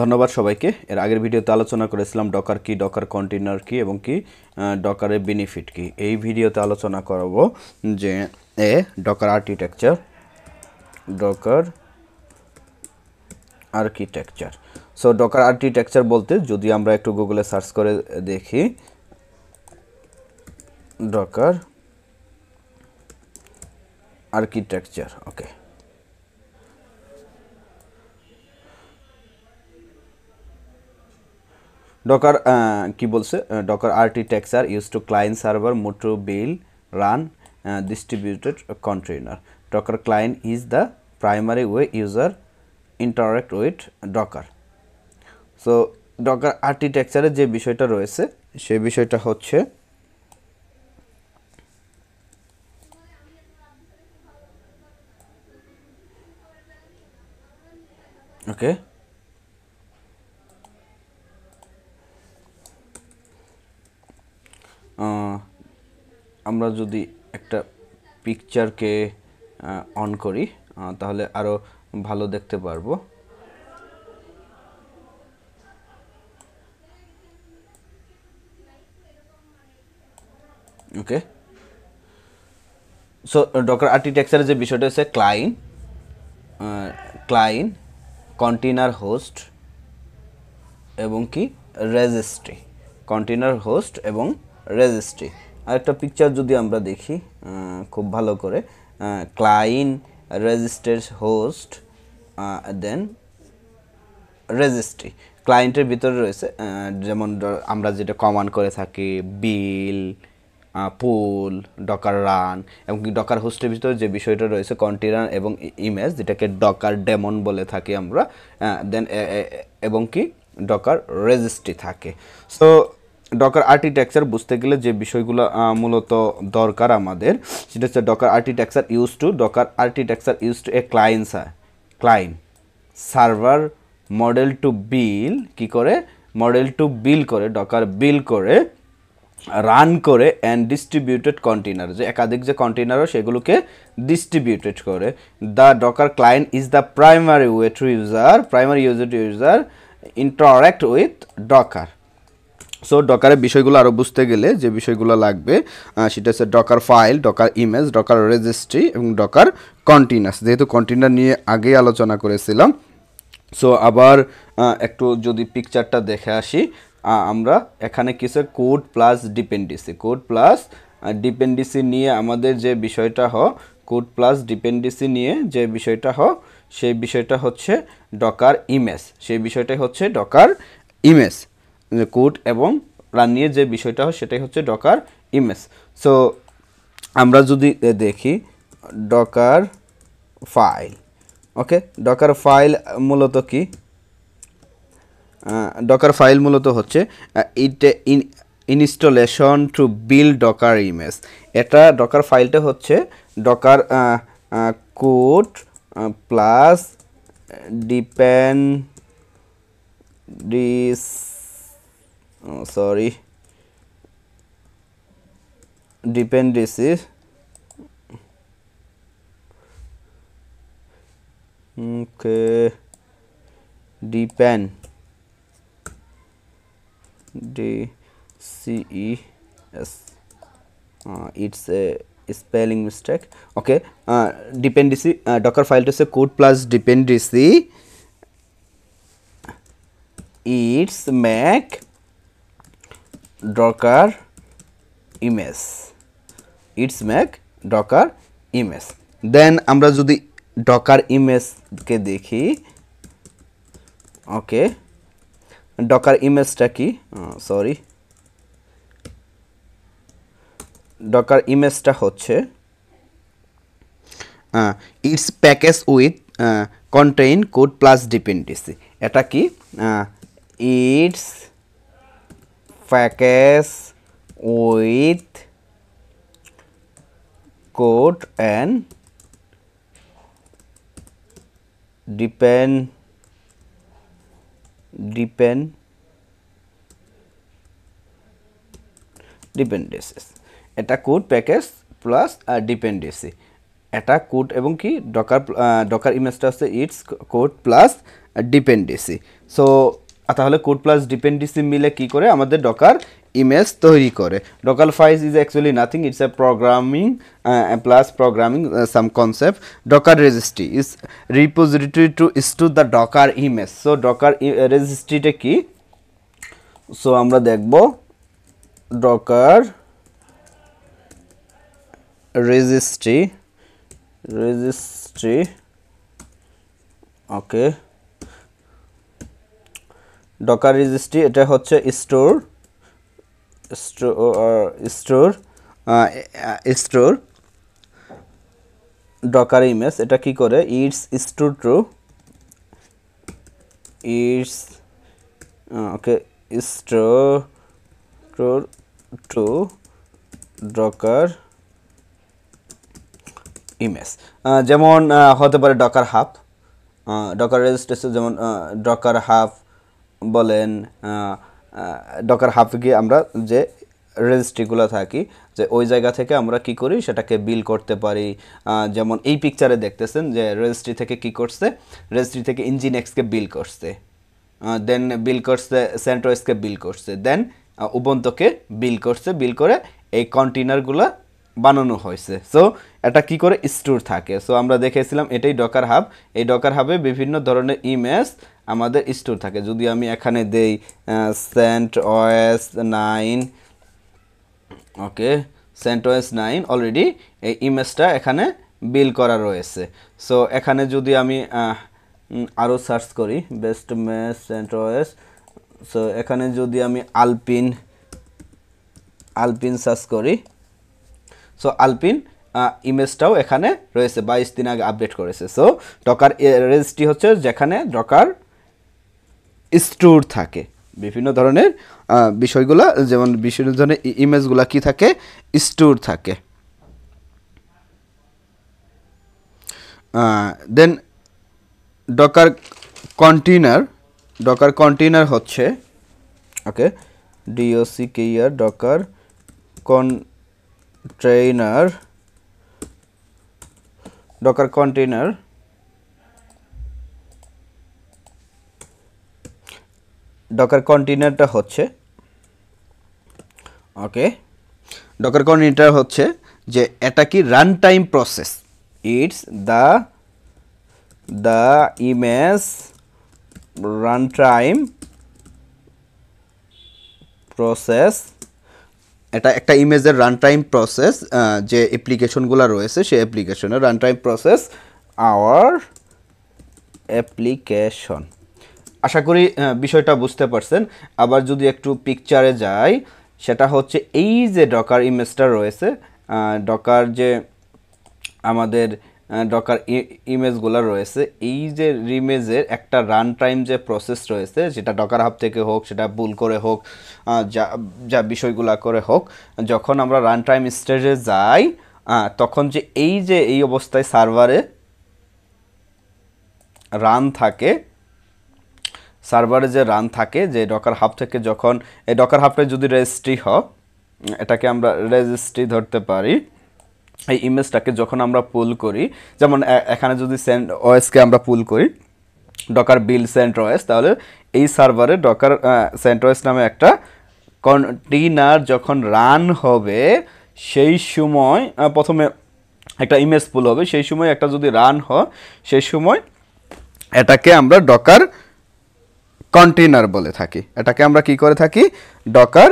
ধন্যবাদ সবাইকে। এর আগের ভিডিওতে আলোচনা করেছিলাম ডকার কি, ডকার কন্টেইনার কি এবং কি ডকারের বেনিফিট কি। এই ভিডিওতে আলোচনা করব যে Docker architecture. So Docker architecture বলতে যদি আমরা একটু গুগলে সার্চ করে দেখি, ডকার আর্কিটেকচার। ওকে, ডকার কি বলছে, Docker architecture use to client server mode to build run distributed container. Docker client is the primary way user interact with Docker. So Docker architecture যে বিষয়টা রয়েছে সেই বিষয়টা হচ্ছে ওকে, আমরা যদি একটা পিকচারকে অন করি তাহলে আরো ভালো দেখতে পারবো। ওকে, সো ডকার আর্কিটেকচারের যে বিষয়টা হচ্ছে ক্লায়েন্ট কন্টেইনার হোস্ট এবং কি রেজিস্ট্রি, কন্টেইনার হোস্ট এবং রেজিস্ট্রি। আরেকটা পিকচার যদি আমরা দেখি খুব ভালো করে, ক্লায়েন্ট রেজিস্ট্রি হোস্ট দেন রেজিস্ট্রি। ক্লায়েন্টের ভিতরে রয়েছে যেমন আমরা যেটা কমান্ড করে থাকি বিল, পুল, ডকার রান এবং ডকার হোস্টের ভিতরে যে বিষয়টা রয়েছে কন্টেইনার এবং ইমেজ, যেটাকে ডকার ডেমন বলে থাকি আমরা, দেন এবং কি ডকার রেজিস্ট্রি থাকে। সো ডকার আর্কিটেকচার বুঝতে গেলে যে বিষয়গুলো মূলত দরকার আমাদের, সেটা হচ্ছে Docker architecture use to a client server model to build, কি করে মডেল টু বিল করে, ডকার বিল করে, রান করে অ্যান্ড ডিস্ট্রিবিউটেড কন্টেইনার, যে একাধিক যে কন্টেইনারও সেগুলোকে ডিস্ট্রিবিউটেড করে। The Docker client is the primary way to user interact with Docker. So ডকারের বিষয়গুলো আরও বুঝতে গেলে যে বিষয়গুলো লাগবে সেটা হচ্ছে Docker file, Docker image, Docker registry এবং ডকার কন্টেইনার্স। যেহেতু কন্টেইনার নিয়ে আগেই আলোচনা করেছিলাম, সো আবার একটু যদি পিকচারটা দেখে আসি, আমরা এখানে কিছু কোড প্লাস ডিপেন্ডেন্সি নিয়ে আমাদের যে বিষয়টা কোড প্লাস ডিপেন্ডেন্সি নিয়ে যে বিষয়টা সেই বিষয়টা হচ্ছে ডকার ইমেজ, সেই বিষয়টাই হচ্ছে ডকার ইমেজ। কোড এবং রান নিয়ে যে বিষয়টা সেটাই হচ্ছে ডকার ইমেজ। সো আমরা যদি দেখি ডকার ফাইল, ওকে, ডকার ফাইল মূলত কি, ডকার ফাইল মূলত হচ্ছে installation to build Docker image. এটা ডকার ফাইলটা হচ্ছে Docker code plus dependency okay, DCES, it's a spelling mistake. Okay, dependency, docker file to say code plus dependency, it's make docker image, then আমরা যদি Docker ইমেজকে দেখি, ওকে, Docker ইমেজটা কি, Docker ইমেজটা হচ্ছে it's package with contain code plus dependency. এটা কি, it's package with code and dependencies. এটা কোড প্যাকেজ প্লাস ডিপেন্ডেন্সি, এটা কোড এবং কি ডকার ইমেজটা হচ্ছে it's code plus dependency. So তাহলে কোড প্লাস ডিপেন্ডেন্সি মিলে কি করে আমাদের ডকার ইমেজ তৈরি করে। Docker files is actually nothing, it's a programming plus programming some concept. Docker registry is repository two store the Docker image. So Docker রেজিস্ট্রিটা কি? So আমরা দেখব ডকার রেজিস্ট্রি ওকে, Docker registry এটা হচ্ছে স্টোর ডকার ইমেজ। এটা কি করে? It's store two Docker image. যেমন হতে পারে ডকার হাব, ডকার রেজিস্ট্রেশন, যেমন ডকার হাব বলেন। ডকার হাবে গিয়ে আমরা যে রেজিস্ট্রিগুলো থাকি, যে ওই জায়গা থেকে আমরা কি করি সেটাকে বিল করতে পারি। যেমন এই পিকচারে দেখতেছেন যে রেজিস্ট্রি থেকে কি করছে, রেজিস্ট্রি থেকে ইঞ্জিনেক্সকে বিল করছে, দেন বিল করছে সেন্ট্রোসকে বিল করছে, দেন উবুন্টুকে বিল করছে, বিল করে এই কন্টেইনারগুলো বানানো হয়েছে। সো এটা কি করে? স্টোর থাকে। সো আমরা দেখেছিলাম এটাই ডকার হাব। এই ডকার হাবে বিভিন্ন ধরনের ইমেজ আমাদের স্টোর থাকে। যদি আমি এখানে দেই CentOS 9, ওকে, CentOS 9 অলরেডি এই ইমেজটা এখানে বিল করা রয়েছে। সো এখানে যদি আমি আরও সার্চ করি বেস্ট মেশ CentOS, সো এখানে যদি আমি আলপিন সার্চ করি, সো আলপিন ইমেজটাও এখানে রয়েছে, 22 দিন আগে আপডেট করেছে। সো ডকার রেজিস্ট্রি হচ্ছে যেখানে ডকার স্টোর থাকে বিভিন্ন ধরনের বিষয়গুলো, যেমন বিভিন্ন ধরনের ইমেজগুলো কি থাকে? স্টোর থাকে। দেন ডকার কন্টেইনার হচ্ছে, ওকে, DOCKER ডকার কন্টেইনার ডকার কন্টেইনারটা হচ্ছে, ওকে, ডকার কন্টেইনার হচ্ছে যে এটা কি run time process. It's the image run time process. এটা একটা ইমেজের রান টাইম প্রসেস, যে অ্যাপ্লিকেশনগুলো রয়েছে সেই অ্যাপ্লিকেশনের run time process our application. আশা করি বিষয়টা বুঝতে পারছেন। আবার যদি একটু পিকচারে যাই, সেটা হচ্ছে এই যে ডকার ইমেজটা রয়েছে, ডকার যে আমাদের ডকার ইমেজগুলো রয়েছে, এই যে ইমেজের একটা রান টাইম যে প্রসেস রয়েছে, সেটা ডকার হাব থেকে হোক, সেটা পুল করে হোক, যা বিষয়গুলো করে হোক, যখন আমরা রান টাইম স্টেজে যাই তখন যে এই অবস্থায় সার্ভারে রান থাকে, সার্ভারে যে রান থাকে, যে ডকার হাব থেকে যখন এই ডকার হাবটা যদি রেজিস্ট্রি হয়, এটাকে আমরা রেজিস্ট্রি ধরতে পারি। এই ইমেজটাকে যখন আমরা পুল করি, যেমন এখানে যদি CentOSকে আমরা পুল করি, ডকার বিল CentOS, তাহলে এই সার্ভারে ডকার CentOS নামে একটা কন্টেইনার যখন রান হবে, সেই সময় প্রথমে একটা ইমেজ পুল হবে, সেই সময় একটা যদি রান হয়, সেই সময় এটাকে আমরা ডকার কন্টেইনার বলে থাকি। এটাকে আমরা কি করে থাকি? ডকার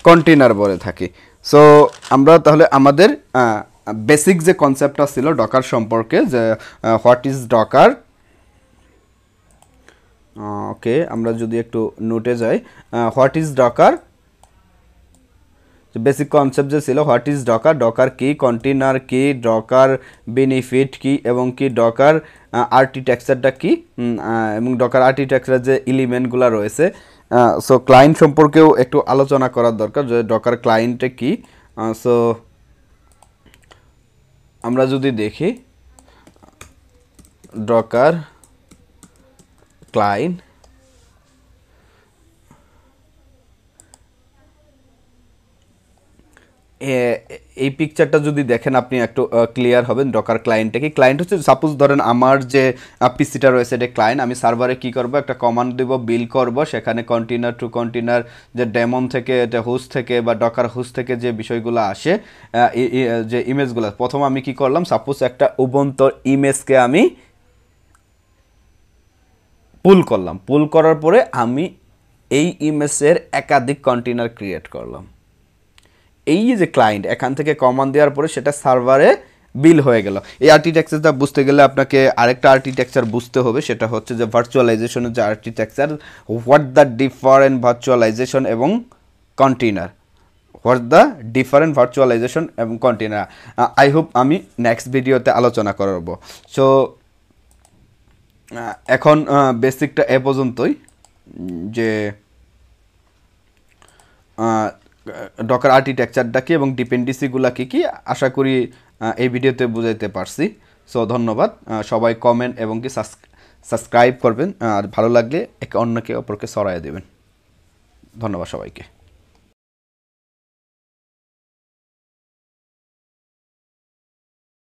কন্টেইনার বলে থাকি। সো আমরা তাহলে আমাদের বেসিক যে কনসেপ্টটা ছিল ডকার সম্পর্কে, যে হোয়াট ইজ ডকার, ওকে, আমরা যদি একটু নোটে যাই, what is Docker, basic concept যে ছিল, হোয়াট ইজ ডকার, ডকার কি, কন্টেইনার কি, ডকার বেনিফিট কি, এবং কি ডকার আর্কিটেকচারটা কি, এবং ডকার আর্কিটেকচারের যে এলিমেন্টগুলো রয়েছে। সো ক্লায়েন্ট সম্পর্কেও একটু আলোচনা করার দরকার, যে ডকার ক্লায়েন্টে কি। সো আমরা যদি দেখি ডকার ক্লায়েন্ট, এই পিকচারটা যদি দেখেন আপনি একটু ক্লিয়ার হবেন ডকার ক্লায়েন্টটা কি। ক্লায়েন্ট হচ্ছে সাপোজ ধরেন আমার যে পিসিটা রয়েছে এটা ক্লায়েন্ট, আমি সার্ভারে কি করব একটা কমান্ড দেব, বিল করব, সেখানে কন্টেনার টু কন্টেনার যে ডেমন থেকে এটা হোস্ট থেকে বা ডকার হোস্ট থেকে যে বিষয়গুলো আসে যে ইমেজগুলো, প্রথম আমি কি করলাম সাপোজ একটা উবুন্টু ইমেজকে আমি পুল করলাম, পুল করার পরে আমি এই ইমেজের একাধিক কন্টেনার ক্রিয়েট করলাম। এই যে ক্লায়েন্ট এখান থেকে কমান্ড দেওয়ার পরে সেটা সার্ভারে বিল হয়ে গেল। এই আর্কিটেকচারটা বুঝতে গেলে আপনাকে আরেকটা আর্কিটেকচার বুঝতে হবে, সেটা হচ্ছে যে ভার্চুয়ালাইজেশনের যে architecture, what the different virtualization এবং container, what the different virtualization এবং কন্টেনার। আই হোপ আমি নেক্সট ভিডিওতে আলোচনা করব। সো এখন বেসিকটা এ পর্যন্তই, যে ডকার আর্কিটেকচারটা কি এবং ডিপেন্ডেন্সিগুলো কী কী, আশা করি এই ভিডিওতে বুঝাইতে পারছি। সো ধন্যবাদ, সবাই কমেন্ট এবং কি সাবস্ক্রাইব করবেন, আর ভালো লাগলে একে অন্যকে অপরকে ছড়াই দেবেন। ধন্যবাদ সবাইকে।